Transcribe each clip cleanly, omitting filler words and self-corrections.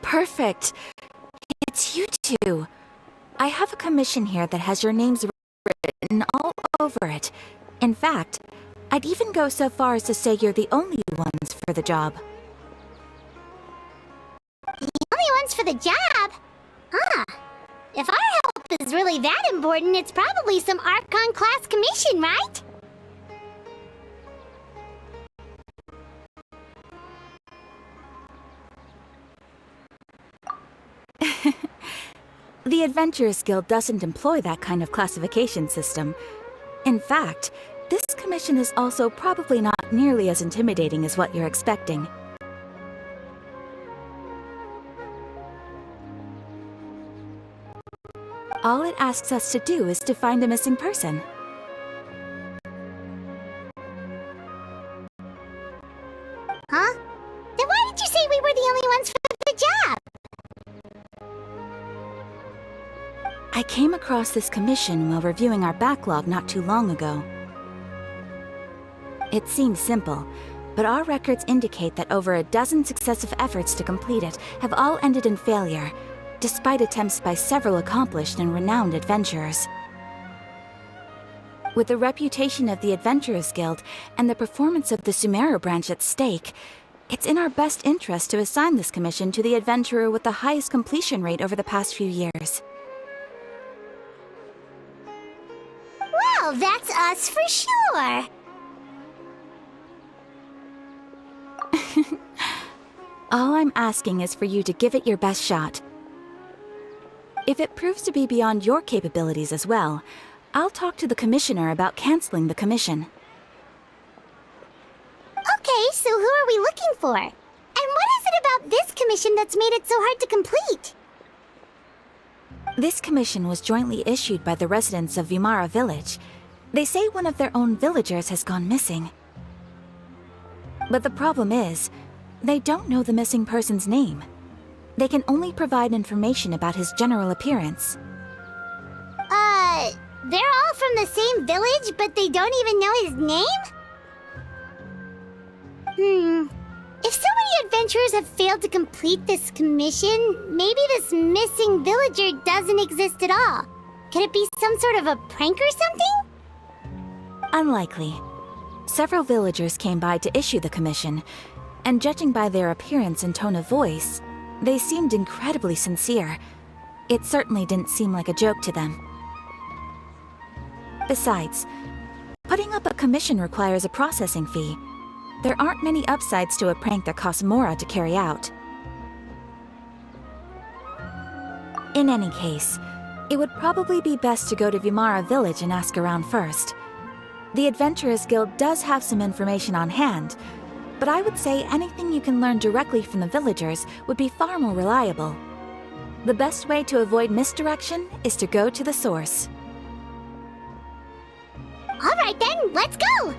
Perfect. It's you two. I have a commission here that has your names written all over it. In fact, I'd even go so far as to say you're the only ones for the job. The only ones for the job? Huh. If our help is really that important, it's probably some Archon-class commission, right? The Adventurers Guild doesn't employ that kind of classification system. In fact, this commission is also probably not nearly as intimidating as what you're expecting. All it asks us to do is to find a missing person. Huh? Then why did you say we were the only ones for the job? I came across this commission while reviewing our backlog not too long ago. It seems simple, but our records indicate that over a dozen successive efforts to complete it have all ended in failure, despite attempts by several accomplished and renowned adventurers. With the reputation of the Adventurers Guild and the performance of the Sumeru branch at stake, it's in our best interest to assign this commission to the adventurer with the highest completion rate over the past few years. Well, that's us for sure. All I'm asking is for you to give it your best shot. If it proves to be beyond your capabilities as well, I'll talk to the commissioner about canceling the commission. Okay, so who are we looking for? And what is it about this commission that's made it so hard to complete? This commission was jointly issued by the residents of Vimara Village. They say one of their own villagers has gone missing. But the problem is, they don't know the missing person's name. They can only provide information about his general appearance. They're all from the same village, but they don't even know his name? If so many adventurers have failed to complete this commission, maybe this missing villager doesn't exist at all. Could it be some sort of a prank or something? Unlikely. Several villagers came by to issue the commission, and judging by their appearance and tone of voice, they seemed incredibly sincere. It certainly didn't seem like a joke to them. Besides, putting up a commission requires a processing fee. There aren't many upsides to a prank that costs Mora to carry out. In any case, it would probably be best to go to Vimara Village and ask around first. The Adventurers Guild does have some information on hand, but I would say anything you can learn directly from the villagers would be far more reliable. The best way to avoid misdirection is to go to the source. All right then, let's go!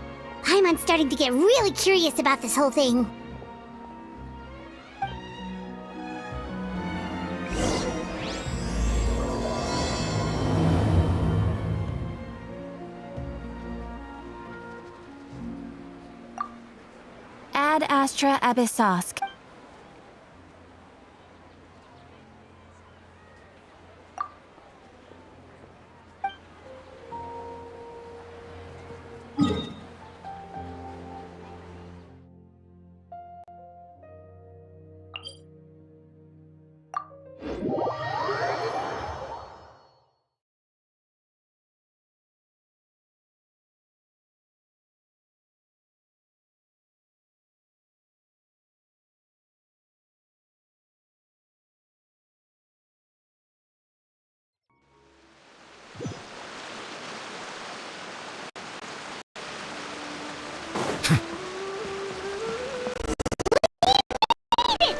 I'm starting to get really curious about this whole thing. Ad Astra Abyssosk.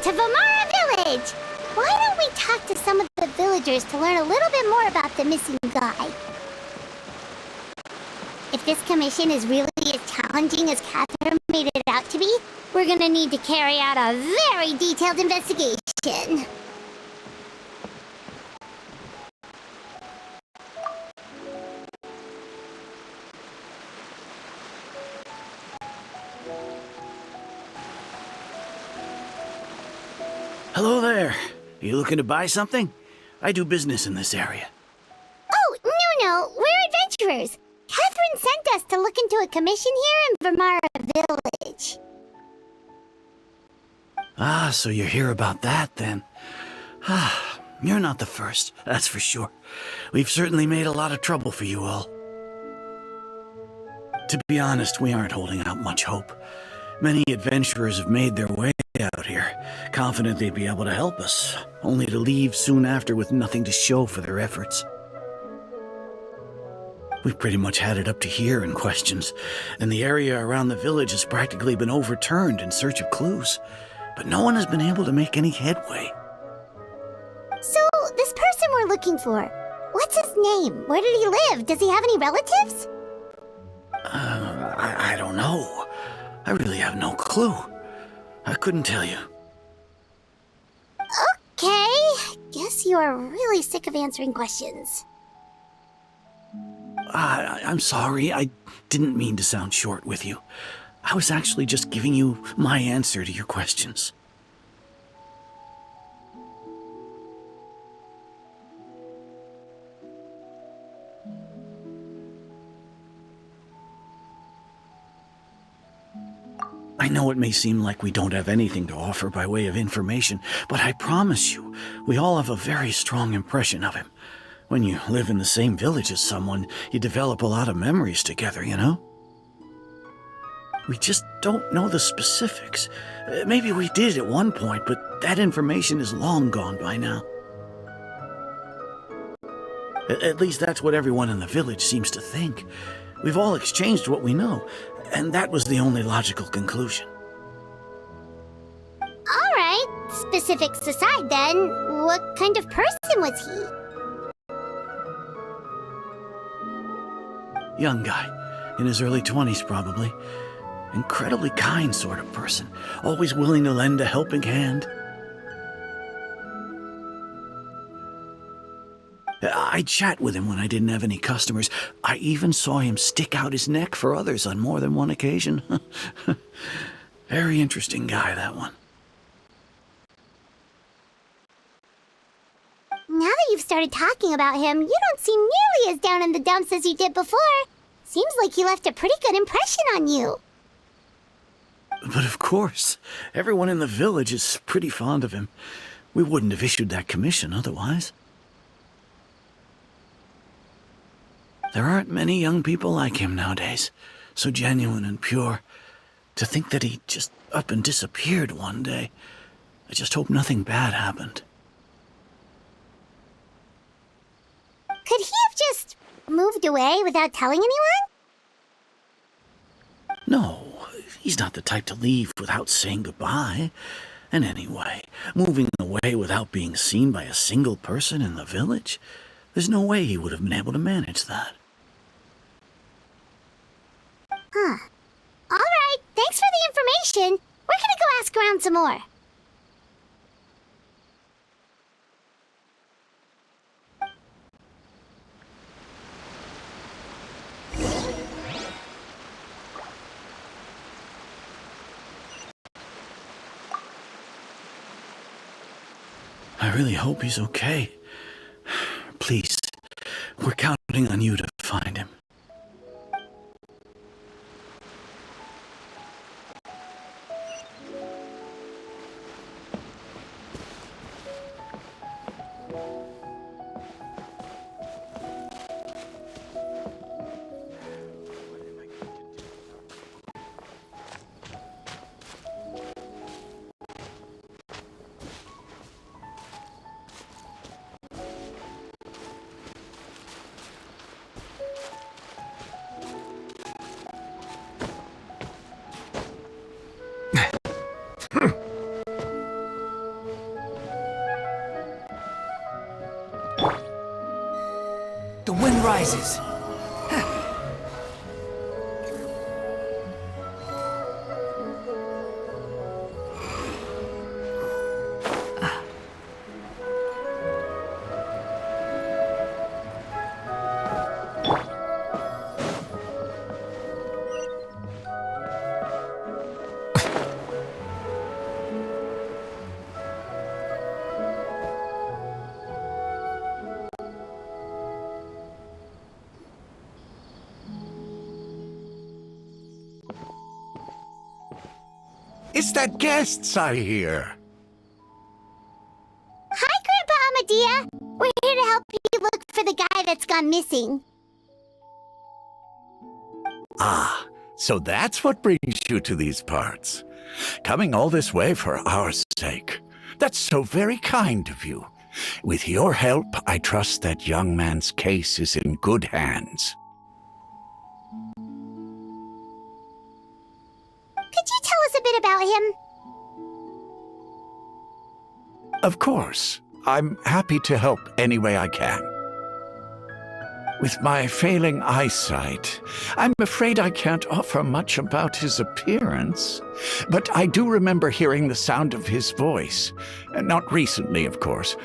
To Vimara Village! Why don't we talk to some of the villagers to learn a little bit more about the missing guy? If this commission is really as challenging as Catherine made it out to be, we're gonna need to carry out a very detailed investigation. Hello there. You looking to buy something? I do business in this area. Oh, no, we're adventurers. Catherine sent us to look into a commission here in Vermara Village. Ah, so you hear about that, then. Ah, you're not the first, that's for sure. We've certainly made a lot of trouble for you all. To be honest, we aren't holding out much hope. Many adventurers have made their way out here, confident they'd be able to help us, only to leave soon after with nothing to show for their efforts. We've pretty much had it up to here in questions, and the area around the village has practically been overturned in search of clues, but no one has been able to make any headway. So, this person we're looking for, what's his name? Where did he live? Does he have any relatives? I don't know. I really have no clue. I couldn't tell you. Okay, guess you are really sick of answering questions. I'm sorry, I didn't mean to sound short with you. I was actually just giving you my answer to your questions. I know it may seem like we don't have anything to offer by way of information, but I promise you, we all have a very strong impression of him. When you live in the same village as someone, you develop a lot of memories together, you know? We just don't know the specifics. Maybe we did at one point, but that information is long gone by now. At least that's what everyone in the village seems to think. We've all exchanged what we know, and that was the only logical conclusion. Alright, specifics aside then, what kind of person was he? Young guy, in his early 20s probably. Incredibly kind sort of person, always willing to lend a helping hand. I'd chat with him when I didn't have any customers. I even saw him stick out his neck for others on more than one occasion. Very interesting guy, that one. Now that you've started talking about him, you don't seem nearly as down in the dumps as you did before. Seems like he left a pretty good impression on you. But of course, everyone in the village is pretty fond of him. We wouldn't have issued that commission otherwise. There aren't many young people like him nowadays, so genuine and pure. To think that he just up and disappeared one day. I just hope nothing bad happened. Could he have just moved away without telling anyone? No, he's not the type to leave without saying goodbye. And anyway, moving away without being seen by a single person in the village, there's no way he would have been able to manage that. Huh. Alright, thanks for the information. We're gonna go ask around some more. I really hope he's okay. Please, we're counting on you to find him. The wind rises. Is that guests I hear? Hi, Grandpa Amadea. We're here to help you look for the guy that's gone missing. Ah, so that's what brings you to these parts. Coming all this way for our sake. That's so very kind of you. With your help, I trust that young man's case is in good hands. Could you tell us a bit about him? Of course. I'm happy to help any way I can. With my failing eyesight, I'm afraid I can't offer much about his appearance. But I do remember hearing the sound of his voice. Not recently, of course.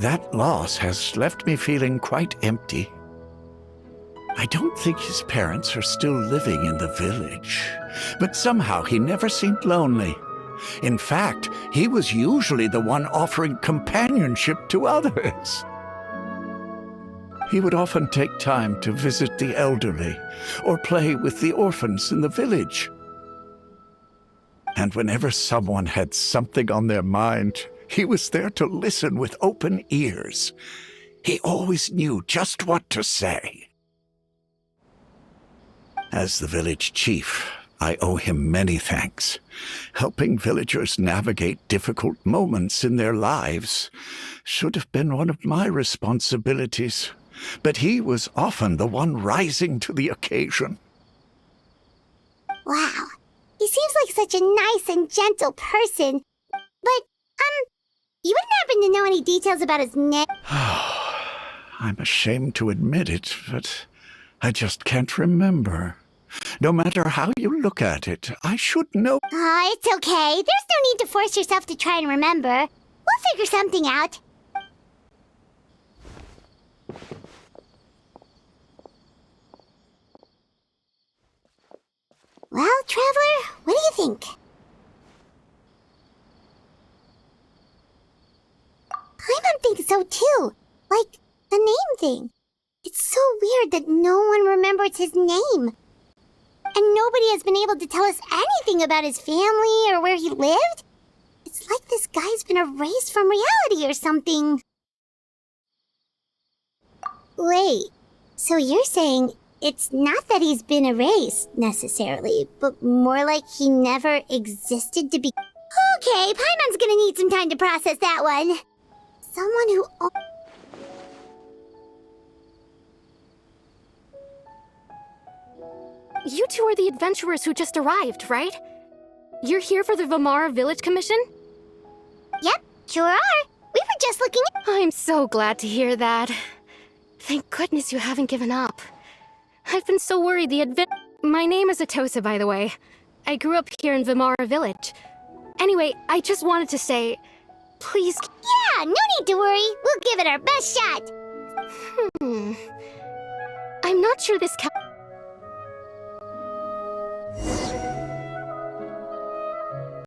That loss has left me feeling quite empty. I don't think his parents are still living in the village. But somehow he never seemed lonely. In fact, he was usually the one offering companionship to others. He would often take time to visit the elderly or play with the orphans in the village. And whenever someone had something on their mind, he was there to listen with open ears. He always knew just what to say. As the village chief, I owe him many thanks. Helping villagers navigate difficult moments in their lives should have been one of my responsibilities. But he was often the one rising to the occasion. Wow. He seems like such a nice and gentle person. But, you wouldn't happen to know any details about his name? I'm ashamed to admit it, but I just can't remember. No matter how you look at it, I should know. It's okay. There's no need to force yourself to try and remember. We'll figure something out. Well, Traveler, what do you think? Paimon thinks so too. Like, the name thing. It's so weird that no one remembers his name. And nobody has been able to tell us anything about his family or where he lived. It's like this guy's been erased from reality or something. Wait, so you're saying it's not that he's been erased, necessarily, but more like he never existed to be... Okay, Paimon's gonna need some time to process that one. Someone who... You two are the adventurers who just arrived, right? You're here for the Vimara Village Commission? Yep, sure are. We were just looking at... I'm so glad to hear that. Thank goodness you haven't given up. I've been so worried My name is Atosa, by the way. I grew up here in Vimara Village. Anyway, I just wanted to say, please... Yeah, no need to worry. We'll give it our best shot. I'm not sure this